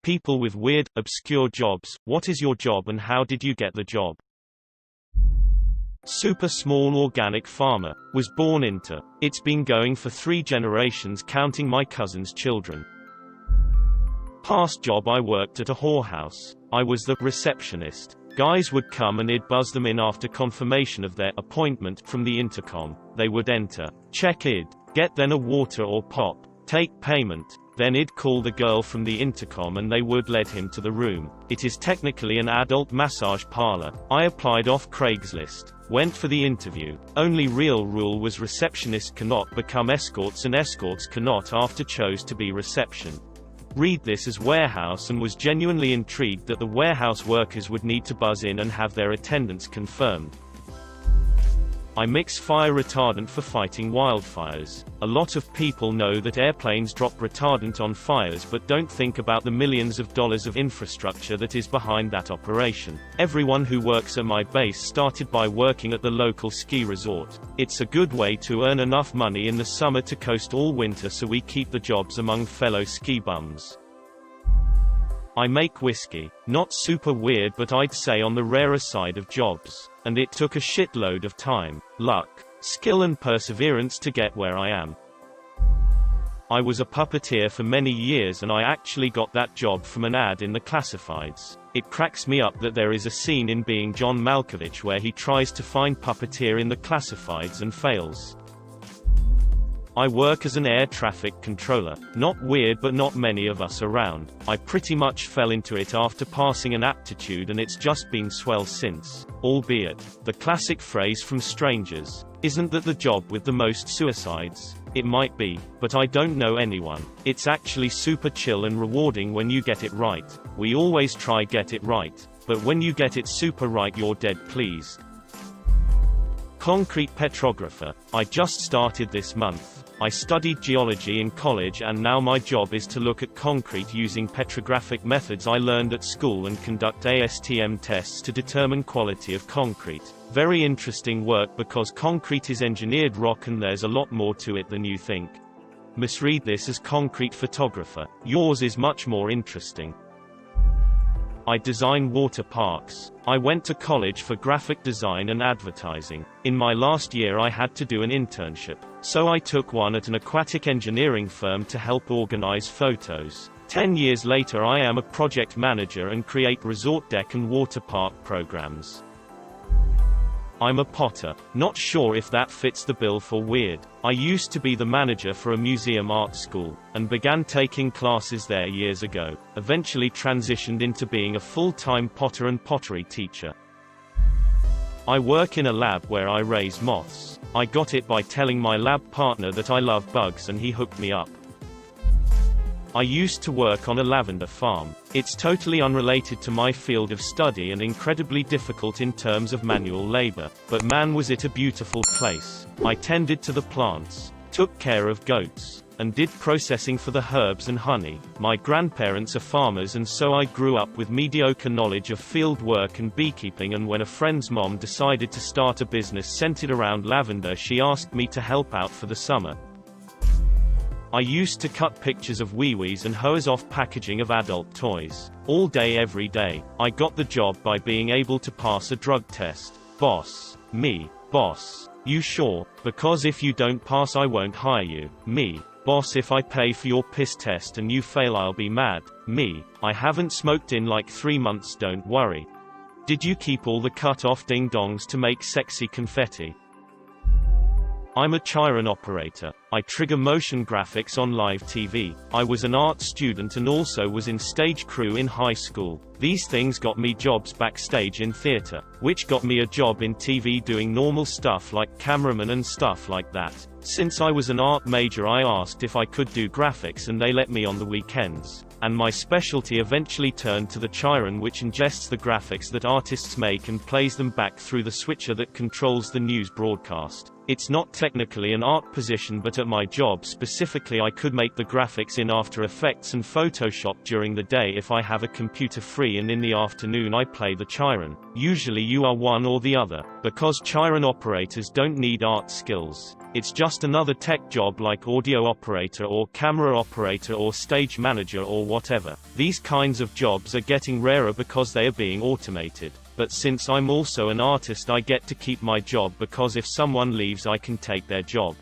People with weird, obscure jobs. What is your job and how did you get the job? Super small organic farmer. Was born into. It's been going for 3 generations counting my cousin's children. Past job, I worked at a whorehouse. I was the receptionist. Guys would come and I'd buzz them in after confirmation of their appointment from the intercom. They would enter, check id, get then a water or pop, take payment. Then I'd call the girl from the intercom and they would lead him to the room. It is technically an adult massage parlor. I applied off Craigslist. Went for the interview. Only real rule was receptionists cannot become escorts and escorts cannot after chose to be reception. Read this as warehouse and was genuinely intrigued that the warehouse workers would need to buzz in and have their attendance confirmed. I mix fire retardant for fighting wildfires. A lot of people know that airplanes drop retardant on fires but don't think about the millions of dollars of infrastructure that is behind that operation. Everyone who works at my base started by working at the local ski resort. It's a good way to earn enough money in the summer to coast all winter, so we keep the jobs among fellow ski bums. I make whiskey. Not super weird, but I'd say on the rarer side of jobs. And it took a shitload of time, luck, skill and perseverance to get where I am. I was a puppeteer for many years and I actually got that job from an ad in the classifieds. It cracks me up that there is a scene in Being John Malkovich where he tries to find puppeteer in the classifieds and fails. I work as an air traffic controller. Not weird, but not many of us around. I pretty much fell into it after passing an aptitude and it's just been swell since. Albeit, the classic phrase from strangers, isn't that the job with the most suicides? It might be, but I don't know anyone. It's actually super chill and rewarding when you get it right. We always try get it right, but when you get it super right you're dead pleased. Concrete petrographer. I just started this month. I studied geology in college and now my job is to look at concrete using petrographic methods I learned at school and conduct ASTM tests to determine quality of concrete. Very interesting work because concrete is engineered rock and there's a lot more to it than you think. Misread this as concrete photographer. Yours is much more interesting. I design water parks. I went to college for graphic design and advertising. In my last year I had to do an internship, so I took one at an aquatic engineering firm to help organize photos. 10 years later I am a project manager and create resort deck and water park programs. I'm a potter. Not sure if that fits the bill for weird. I used to be the manager for a museum art school, and began taking classes there years ago, eventually transitioned into being a full-time potter and pottery teacher. I work in a lab where I raise moths. I got it by telling my lab partner that I love bugs and he hooked me up. I used to work on a lavender farm. It's totally unrelated to my field of study and incredibly difficult in terms of manual labor, but man was it a beautiful place. I tended to the plants, took care of goats, and did processing for the herbs and honey. My grandparents are farmers and so I grew up with mediocre knowledge of field work and beekeeping, and when a friend's mom decided to start a business centered around lavender she asked me to help out for the summer. I used to cut pictures of wee-wees and hose off packaging of adult toys. All day every day. I got the job by being able to pass a drug test. Boss. Me. Boss. You sure? Because if you don't pass I won't hire you. Me. Boss, if I pay for your piss test and you fail I'll be mad. Me. I haven't smoked in like 3 months, don't worry. Did you keep all the cut-off ding-dongs to make sexy confetti? I'm a Chiron operator. I trigger motion graphics on live TV. I was an art student and also was in stage crew in high school. These things got me jobs backstage in theater, which got me a job in TV doing normal stuff like cameraman and stuff like that. Since I was an art major I asked if I could do graphics and they let me on the weekends. And my specialty eventually turned to the Chiron, which ingests the graphics that artists make and plays them back through the switcher that controls the news broadcast. It's not technically an art position, but at my job specifically I could make the graphics in After Effects and Photoshop during the day if I have a computer free, and in the afternoon I play the Chiron. Usually you are one or the other, because Chiron operators don't need art skills. It's just another tech job like audio operator or camera operator or stage manager or whatever. These kinds of jobs are getting rarer because they are being automated. But since I'm also an artist, I get to keep my job because if someone leaves I can take their job.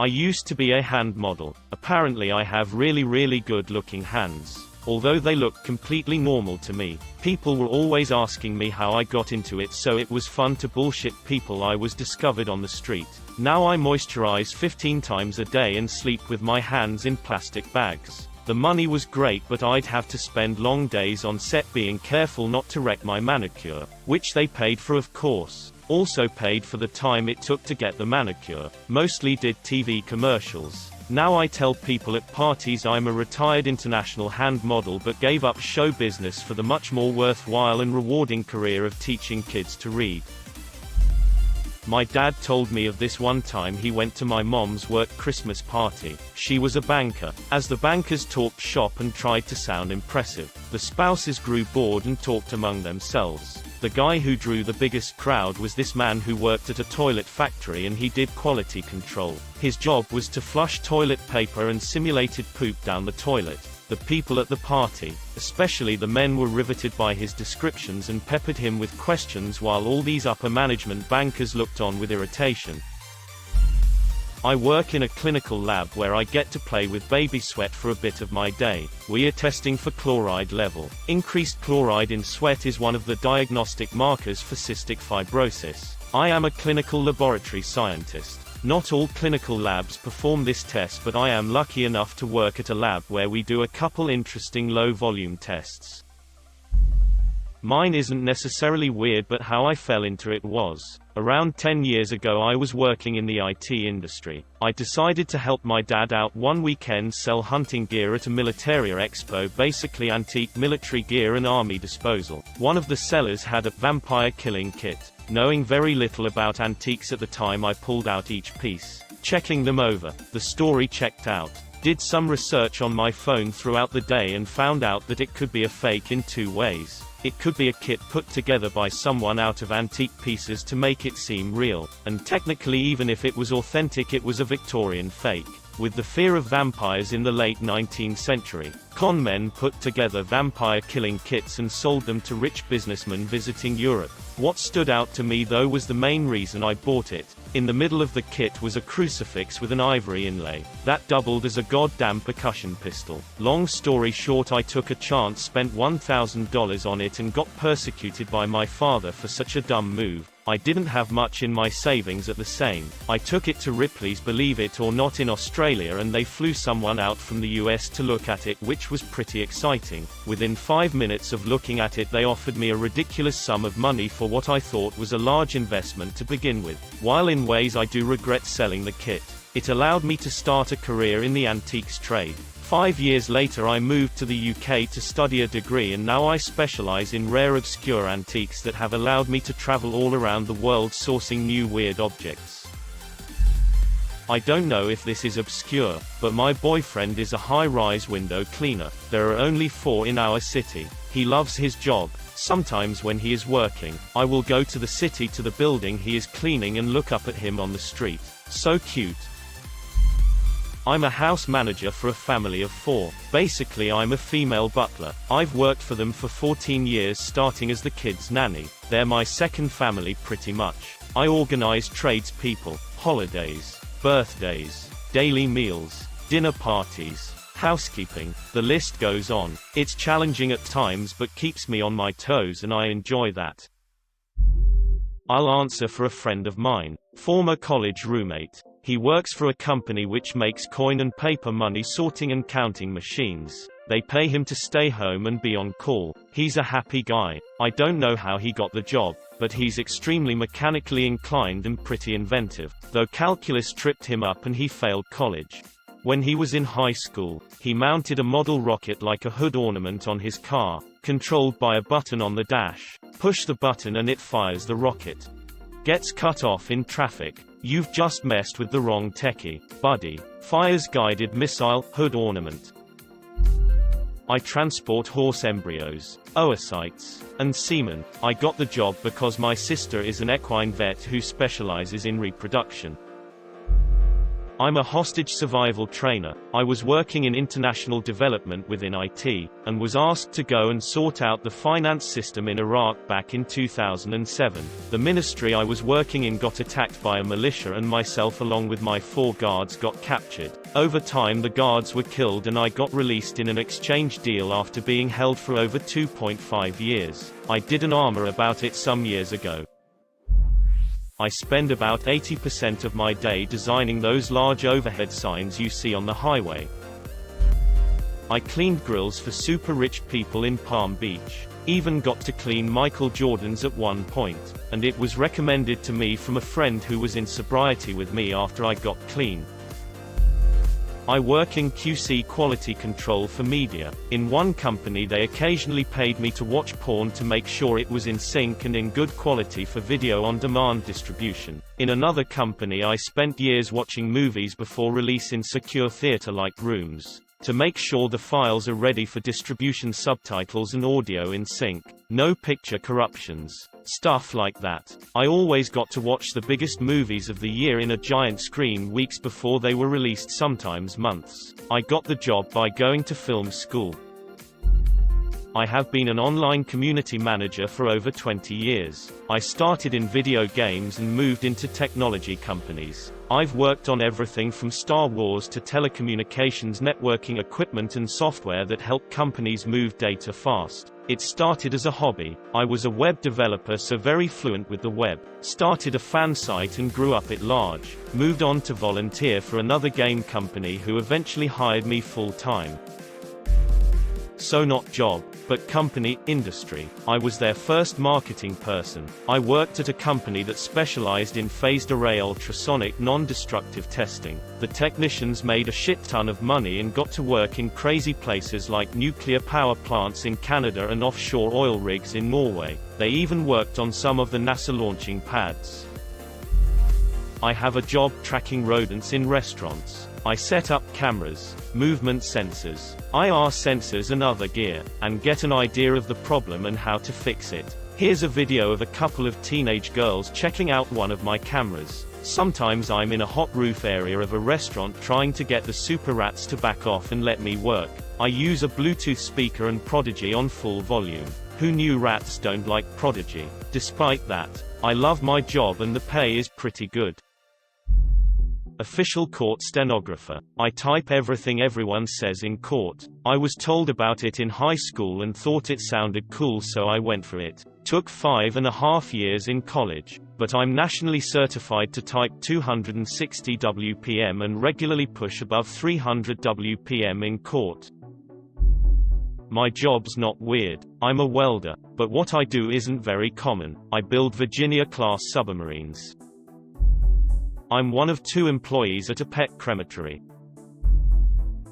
I used to be a hand model. Apparently I have really good looking hands. Although they look completely normal to me. People were always asking me how I got into it, so it was fun to bullshit people I was discovered on the street. Now I moisturize 15 times a day and sleep with my hands in plastic bags. The money was great, but I'd have to spend long days on set being careful not to wreck my manicure, which they paid for of course. Also paid for the time it took to get the manicure. Mostly did TV commercials. Now I tell people at parties I'm a retired international hand model but gave up show business for the much more worthwhile and rewarding career of teaching kids to read. My dad told me of this one time he went to my mom's work Christmas party. She was a banker. As the bankers talked shop and tried to sound impressive, the spouses grew bored and talked among themselves. The guy who drew the biggest crowd was this man who worked at a toilet factory and he did quality control. His job was to flush toilet paper and simulated poop down the toilet. The people at the party, especially the men, were riveted by his descriptions and peppered him with questions while all these upper management bankers looked on with irritation. I work in a clinical lab where I get to play with baby sweat for a bit of my day. We are testing for chloride level. Increased chloride in sweat is one of the diagnostic markers for cystic fibrosis. I am a clinical laboratory scientist. Not all clinical labs perform this test, but I am lucky enough to work at a lab where we do a couple interesting low-volume tests. Mine isn't necessarily weird, but how I fell into it was. Around 10 years ago I was working in the IT industry. I decided to help my dad out one weekend sell hunting gear at a Militaria expo, basically antique military gear and army disposal. One of the sellers had a vampire killing kit. Knowing very little about antiques at the time, I pulled out each piece, checking them over. The story checked out. Did some research on my phone throughout the day and found out that it could be a fake in two ways. It could be a kit put together by someone out of antique pieces to make it seem real, and technically even if it was authentic it was a Victorian fake. With the fear of vampires in the late 19th century, con men put together vampire killing kits and sold them to rich businessmen visiting Europe. What stood out to me though was the main reason I bought it. In the middle of the kit was a crucifix with an ivory inlay. That doubled as a goddamn percussion pistol. Long story short, I took a chance, spent $1,000 on it and got persecuted by my father for such a dumb move. I didn't have much in my savings at the same. I took it to Ripley's, believe it or not, in Australia, and they flew someone out from the US to look at it, which was pretty exciting. Within 5 minutes of looking at it they offered me a ridiculous sum of money for what I thought was a large investment to begin with. While in ways I do regret selling the kit, it allowed me to start a career in the antiques trade. 5 years later I moved to the UK to study a degree, and now I specialize in rare obscure antiques that have allowed me to travel all around the world sourcing new weird objects. I don't know if this is obscure, but my boyfriend is a high-rise window cleaner. There are only 4 in our city. He loves his job. Sometimes when he is working, I will go to the city to the building he is cleaning and look up at him on the street. So cute. I'm a house manager for a family of 4. Basically I'm a female butler. I've worked for them for 14 years, starting as the kids' nanny. They're my second family pretty much. I organize tradespeople, holidays, birthdays, daily meals, dinner parties, housekeeping, the list goes on. It's challenging at times but keeps me on my toes and I enjoy that. I'll answer for a friend of mine, former college roommate. He works for a company which makes coin and paper money sorting and counting machines. They pay him to stay home and be on call. He's a happy guy. I don't know how he got the job, but he's extremely mechanically inclined and pretty inventive, though calculus tripped him up and he failed college. When he was in high school, he mounted a model rocket like a hood ornament on his car, controlled by a button on the dash. Push the button and it fires the rocket. Gets cut off in traffic. You've just messed with the wrong techie, buddy. Fires guided missile, hood ornament. I transport horse embryos, oocytes, and semen. I got the job because my sister is an equine vet who specializes in reproduction. I'm a hostage survival trainer. I was working in international development within IT, and was asked to go and sort out the finance system in Iraq back in 2007. The ministry I was working in got attacked by a militia and myself along with my 4 guards got captured. Over time the guards were killed and I got released in an exchange deal after being held for over 2.5 years. I did an armor about it some years ago. I spend about 80% of my day designing those large overhead signs you see on the highway. I cleaned grills for super rich people in Palm Beach. Even got to clean Michael Jordan's at one point, and it was recommended to me from a friend who was in sobriety with me after I got clean. I work in QC quality control for media. In one company they occasionally paid me to watch porn to make sure it was in sync and in good quality for video on demand distribution. In another company I spent years watching movies before release in secure theater-like rooms, to make sure the files are ready for distribution, subtitles and audio in sync. No picture corruptions. Stuff like that. I always got to watch the biggest movies of the year in a giant screen weeks before they were released, sometimes months. I got the job by going to film school. I have been an online community manager for over 20 years. I started in video games and moved into technology companies. I've worked on everything from Star Wars to telecommunications networking equipment and software that help companies move data fast. It started as a hobby. I was a web developer, so very fluent with the web. Started a fan site and grew up at large. Moved on to volunteer for another game company who eventually hired me full-time. So not job, but company, industry. I was their first marketing person. I worked at a company that specialized in phased array ultrasonic non-destructive testing. The technicians made a shit ton of money and got to work in crazy places like nuclear power plants in Canada and offshore oil rigs in Norway. They even worked on some of the NASA launching pads. I have a job tracking rodents in restaurants. I set up cameras, movement sensors, IR sensors and other gear, and get an idea of the problem and how to fix it. Here's a video of a couple of teenage girls checking out one of my cameras. Sometimes I'm in a hot roof area of a restaurant trying to get the super rats to back off and let me work. I use a Bluetooth speaker and Prodigy on full volume. Who knew rats don't like Prodigy? Despite that, I love my job and the pay is pretty good. Official court stenographer. I type everything everyone says in court. I was told about it in high school and thought it sounded cool, so I went for it. Took 5.5 years in college. But I'm nationally certified to type 260 WPM and regularly push above 300 WPM in court. My job's not weird. I'm a welder, but what I do isn't very common. I build Virginia-class submarines. I'm one of 2 employees at a pet crematory.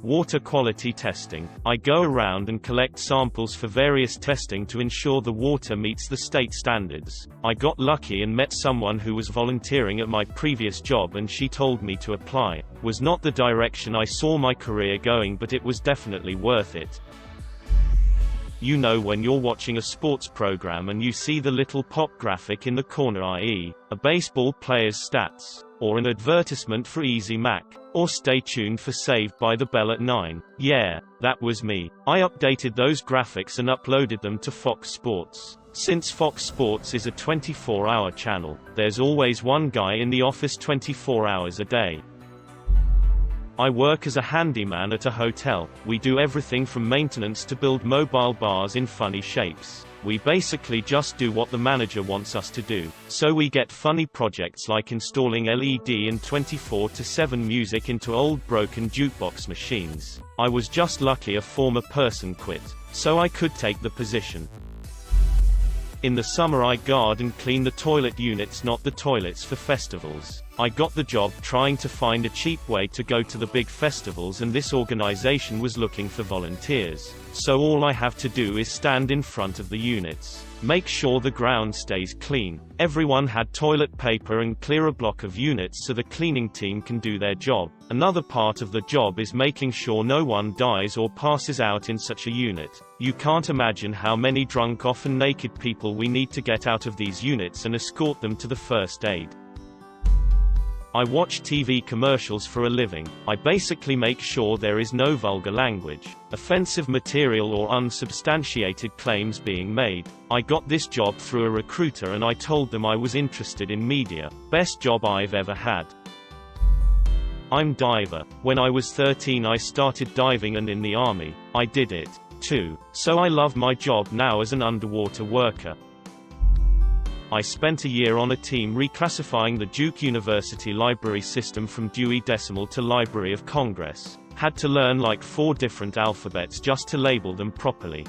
Water quality testing. I go around and collect samples for various testing to ensure the water meets the state standards. I got lucky and met someone who was volunteering at my previous job and she told me to apply. Was not the direction I saw my career going, but it was definitely worth it. You know when you're watching a sports program and you see the little pop graphic in the corner, i.e., a baseball player's stats, or an advertisement for Easy Mac, or stay tuned for Saved by the Bell at 9. Yeah, that was me. I updated those graphics and uploaded them to Fox Sports. Since Fox Sports is a 24-hour channel, there's always one guy in the office 24 hours a day. I work as a handyman at a hotel. We do everything from maintenance to build mobile bars in funny shapes. We basically just do what the manager wants us to do. So we get funny projects like installing LED and 24/7 music into old broken jukebox machines. I was just lucky a former person quit, so I could take the position. In the summer I guard and clean the toilet units, not the toilets for festivals. I got the job trying to find a cheap way to go to the big festivals, and this organization was looking for volunteers. So all I have to do is stand in front of the units. Make sure the ground stays clean. Everyone had toilet paper and clear a block of units so the cleaning team can do their job. Another part of the job is making sure no one dies or passes out in such a unit. You can't imagine how many drunk, often naked people we need to get out of these units and escort them to the first aid. I watch TV commercials for a living. I basically make sure there is no vulgar language, offensive material or unsubstantiated claims being made. I got this job through a recruiter and I told them I was interested in media. Best job I've ever had. I'm diver. When I was 13 I started diving, and in the army, I did it too. So I love my job now as an underwater worker. I spent a year on a team reclassifying the Duke University library system from Dewey Decimal to Library of Congress. Had to learn like 4 different alphabets just to label them properly.